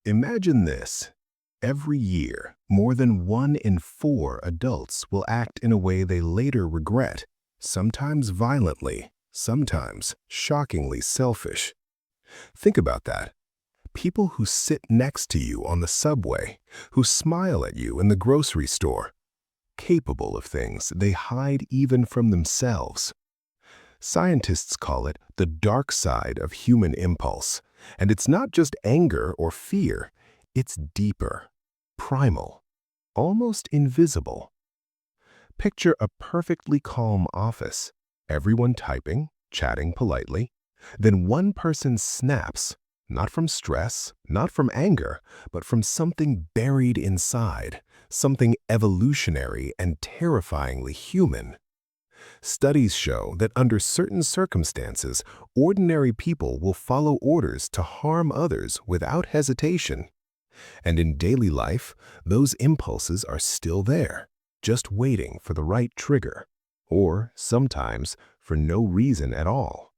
Imagine this. Every year, more than 1 in 4 adults will act in a way they later regret, sometimes violently, sometimes shockingly selfish. Think about that. People who sit next to you on the subway, who smile at you in the grocery store, capable of things they hide even from themselves. Scientists call it the dark side of human impulse, and it's not just anger or fear, it's deeper, primal, almost invisible. Picture a perfectly calm office, everyone typing, chatting politely. Then one person snaps, not from stress, not from anger, but from something buried inside, something evolutionary and terrifyingly human. Studies show that under certain circumstances, ordinary people will follow orders to harm others without hesitation. And in daily life, those impulses are still there, just waiting for the right trigger, or sometimes for no reason at all.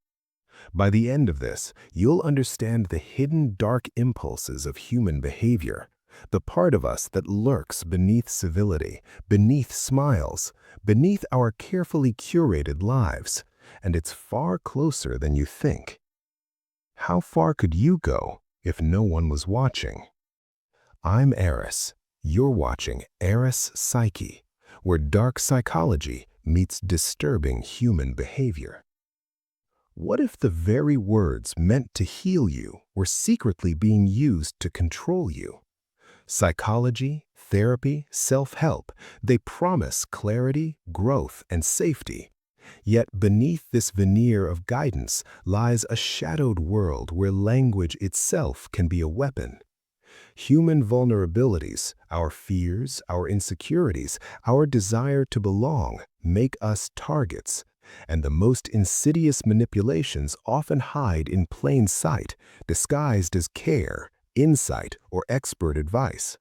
By the end of this, you'll understand the hidden dark impulses of human behavior, the part of us that lurks beneath civility, beneath smiles, beneath our carefully curated lives, and it's far closer than you think. How far could you go if no one was watching? I'm Eris. You're watching Eris Psyche, where dark psychology meets disturbing human behavior. What if the very words meant to heal you were secretly being used to control you? Psychology, therapy, self-help, they promise clarity, growth, and safety. Yet beneath this veneer of guidance lies a shadowed world where language itself can be a weapon. Human vulnerabilities, our fears, our insecurities, our desire to belong make us targets. And the most insidious manipulations often hide in plain sight, disguised as care, insight, or expert advice.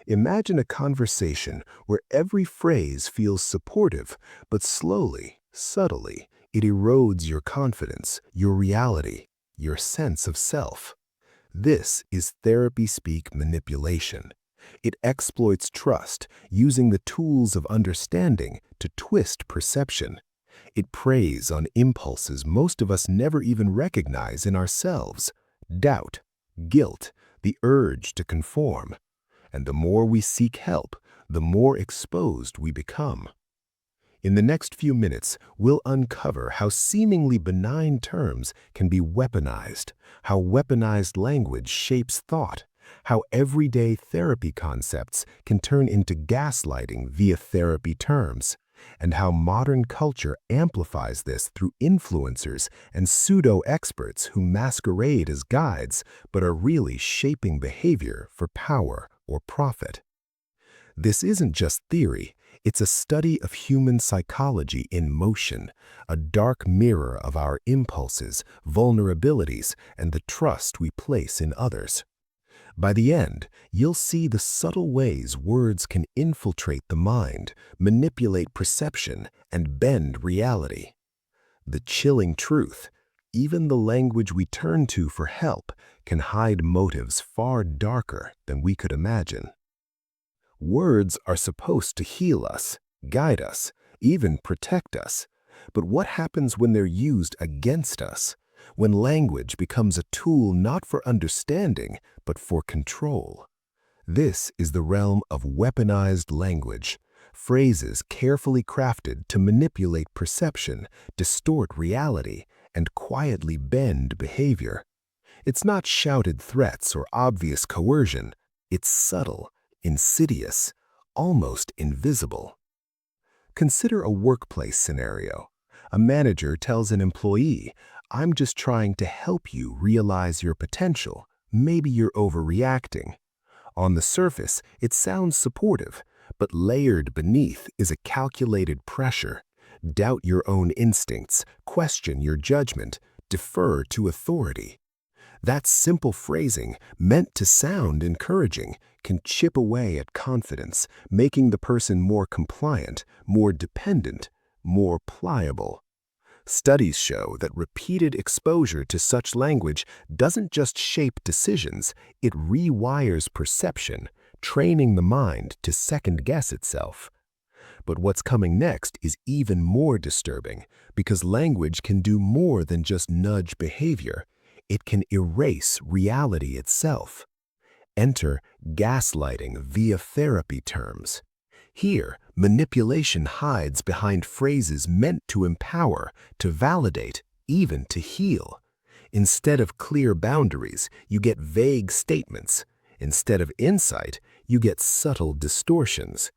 Imagine a conversation where every phrase feels supportive, but slowly, subtly, it erodes your confidence, your reality, your sense of self. This is therapy speak manipulation. It exploits trust, using the tools of understanding to twist perception. It preys on impulses most of us never even recognize in ourselves: doubt, guilt, the urge to conform. And the more we seek help, the more exposed we become. In the next few minutes, we'll uncover how seemingly benign terms can be weaponized, how weaponized language shapes thought, how everyday therapy concepts can turn into gaslighting via therapy terms, and how modern culture amplifies this through influencers and pseudo-experts who masquerade as guides but are really shaping behavior for power or profit. This isn't just theory, it's a study of human psychology in motion, a dark mirror of our impulses, vulnerabilities, and the trust we place in others. By the end, you'll see the subtle ways words can infiltrate the mind, manipulate perception, and bend reality. The chilling truth: even the language we turn to for help can hide motives far darker than we could imagine. Words are supposed to heal us, guide us, even protect us. But what happens when they're used against us? When language becomes a tool not for understanding, but for control? This is the realm of weaponized language, phrases carefully crafted to manipulate perception, distort reality, and quietly bend behavior. It's not shouted threats or obvious coercion. It's subtle, insidious, almost invisible. Consider a workplace scenario. A manager tells an employee, "I'm just trying to help you realize your potential. Maybe you're overreacting." On the surface, it sounds supportive, but layered beneath is a calculated pressure. Doubt your own instincts, question your judgment, defer to authority. That simple phrasing, meant to sound encouraging, can chip away at confidence, making the person more compliant, more dependent, more pliable. Studies show that repeated exposure to such language doesn't just shape decisions, it rewires perception, training the mind to second-guess itself. But what's coming next is even more disturbing, because language can do more than just nudge behavior. It can erase reality itself. Enter gaslighting via therapy terms. Here, manipulation hides behind phrases meant to empower, to validate, even to heal. Instead of clear boundaries, you get vague statements. Instead of insight, you get subtle distortions.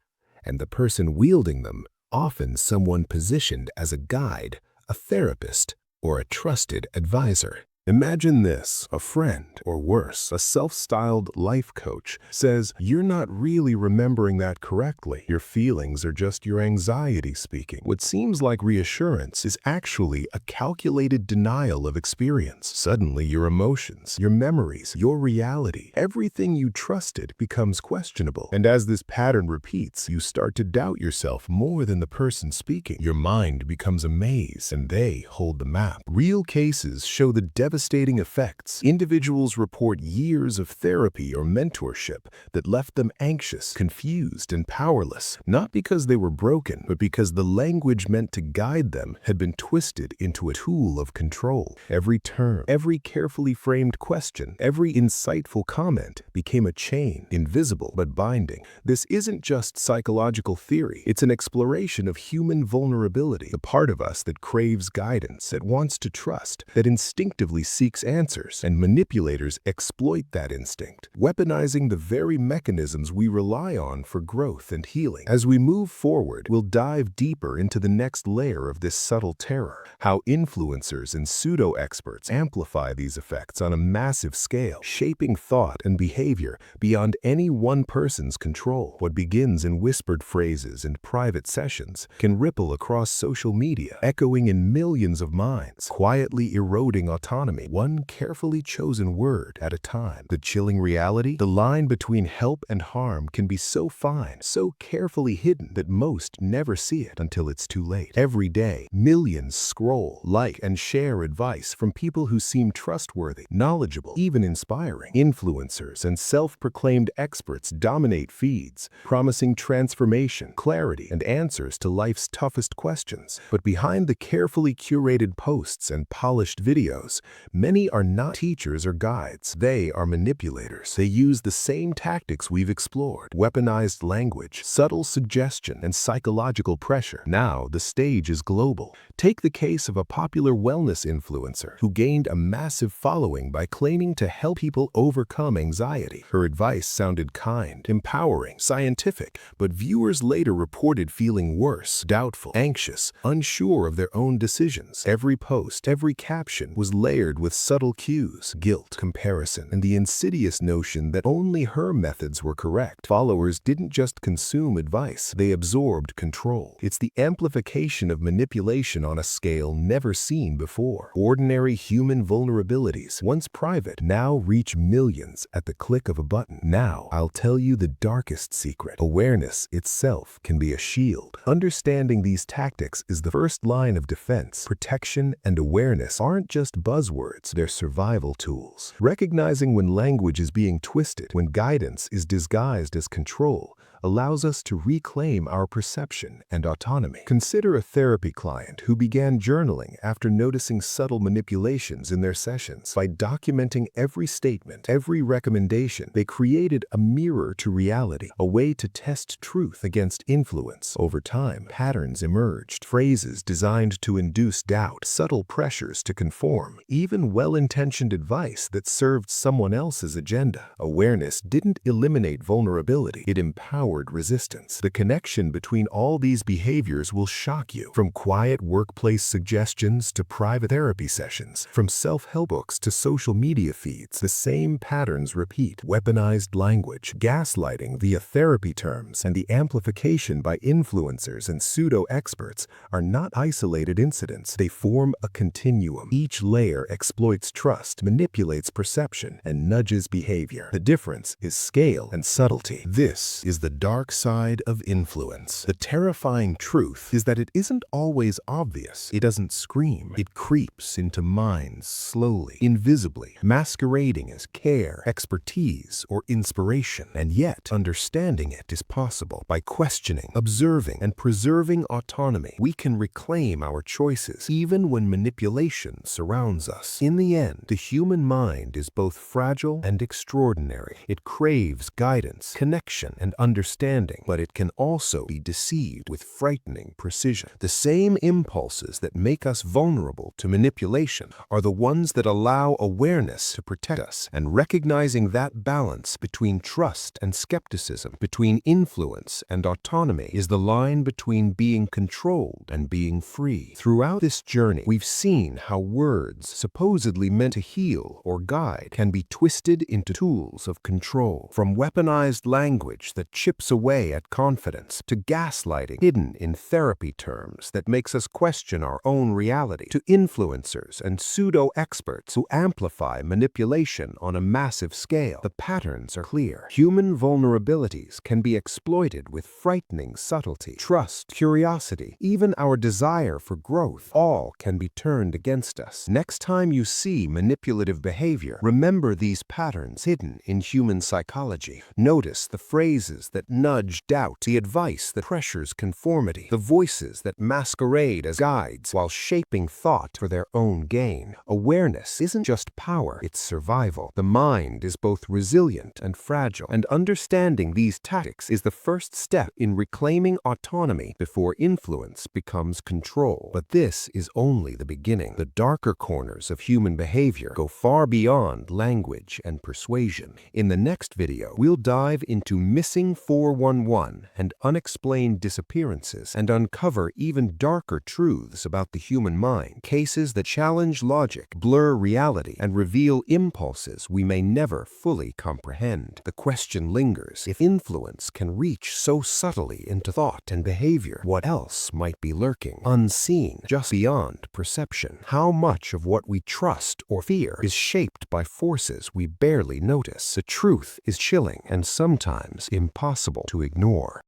And the person wielding them, often someone positioned as a guide, a therapist, or a trusted advisor. Imagine this: a friend, or worse, a self-styled life coach, says, "You're not really remembering that correctly. Your feelings are just your anxiety speaking." What seems like reassurance is actually a calculated denial of experience. Suddenly, your emotions, your memories, your reality, everything you trusted becomes questionable. And as this pattern repeats, you start to doubt yourself more than the person speaking. Your mind becomes a maze, and they hold the map. Real cases show the devastating effects. Individuals report years of therapy or mentorship that left them anxious, confused, and powerless, not because they were broken, but because the language meant to guide them had been twisted into a tool of control. Every term, every carefully framed question, every insightful comment became a chain, invisible but binding. This isn't just psychological theory. It's an exploration of human vulnerability, the part of us that craves guidance, that wants to trust, that instinctively seeks answers, and manipulators exploit that instinct, weaponizing the very mechanisms we rely on for growth and healing. As we move forward, we'll dive deeper into the next layer of this subtle terror, how influencers and pseudo-experts amplify these effects on a massive scale, shaping thought and behavior beyond any one person's control. What begins in whispered phrases and private sessions can ripple across social media, echoing in millions of minds, quietly eroding autonomy, one carefully chosen word at a time. The chilling reality: the line between help and harm can be so fine, so carefully hidden, that most never see it until it's too late. Every day, millions scroll, like, and share advice from people who seem trustworthy, knowledgeable, even inspiring. Influencers and self-proclaimed experts dominate feeds, promising transformation, clarity, and answers to life's toughest questions. But behind the carefully curated posts and polished videos, many are not teachers or guides. They are manipulators. They use the same tactics we've explored: weaponized language, subtle suggestion, and psychological pressure. Now, the stage is global. Take the case of a popular wellness influencer who gained a massive following by claiming to help people overcome anxiety. Her advice sounded kind, empowering, scientific, but viewers later reported feeling worse, doubtful, anxious, unsure of their own decisions. Every post, every caption was layered with subtle cues: guilt, comparison, and the insidious notion that only her methods were correct. Followers didn't just consume advice, they absorbed control. It's the amplification of manipulation on a scale never seen before. Ordinary human vulnerabilities, once private, now reach millions at the click of a button. Now, I'll tell you the darkest secret: awareness itself can be a shield. Understanding these tactics is the first line of defense. Protection and awareness aren't just buzzwords, they're survival tools. Recognizing when language is being twisted, when guidance is disguised as control, allows us to reclaim our perception and autonomy. Consider a therapy client who began journaling after noticing subtle manipulations in their sessions. By documenting every statement, every recommendation, they created a mirror to reality, a way to test truth against influence. Over time, patterns emerged: phrases designed to induce doubt, subtle pressures to conform, even well-intentioned advice that served someone else's agenda. Awareness didn't eliminate vulnerability, it empowered resistance. The connection between all these behaviors will shock you. From quiet workplace suggestions to private therapy sessions, from self-help books to social media feeds, the same patterns repeat: weaponized language, gaslighting via therapy terms, and the amplification by influencers and pseudo-experts are not isolated incidents. They form a continuum. Each layer exploits trust, manipulates perception, and nudges behavior. The difference is scale and subtlety. This is the dark side of influence. The terrifying truth is that it isn't always obvious. It doesn't scream. It creeps into minds slowly, invisibly, masquerading as care, expertise, or inspiration. And yet, understanding it is possible. By questioning, observing, and preserving autonomy, we can reclaim our choices, even when manipulation surrounds us. In the end, the human mind is both fragile and extraordinary. It craves guidance, connection, and understanding, but it can also be deceived with frightening precision. The same impulses that make us vulnerable to manipulation are the ones that allow awareness to protect us, and recognizing that balance between trust and skepticism, between influence and autonomy, is the line between being controlled and being free. Throughout this journey, we've seen how words supposedly meant to heal or guide can be twisted into tools of control. From weaponized language that chips away at confidence, to gaslighting hidden in therapy terms that makes us question our own reality, to influencers and pseudo-experts who amplify manipulation on a massive scale, the patterns are clear. Human vulnerabilities can be exploited with frightening subtlety. Trust, curiosity, even our desire for growth, all can be turned against us. Next time you see manipulative behavior, remember these patterns hidden in human psychology. Notice the phrases that nudge doubt, the advice that pressures conformity, the voices that masquerade as guides while shaping thought for their own gain. Awareness isn't just power, it's survival. The mind is both resilient and fragile, and understanding these tactics is the first step in reclaiming autonomy before influence becomes control. But this is only the beginning. The darker corners of human behavior go far beyond language and persuasion. In the next video, we'll dive into missing 411 and unexplained disappearances, and uncover even darker truths about the human mind, cases that challenge logic, blur reality, and reveal impulses we may never fully comprehend. The question lingers: if influence can reach so subtly into thought and behavior, what else might be lurking, unseen, just beyond perception? How much of what we trust or fear is shaped by forces we barely notice? The truth is chilling and sometimes impossible to ignore.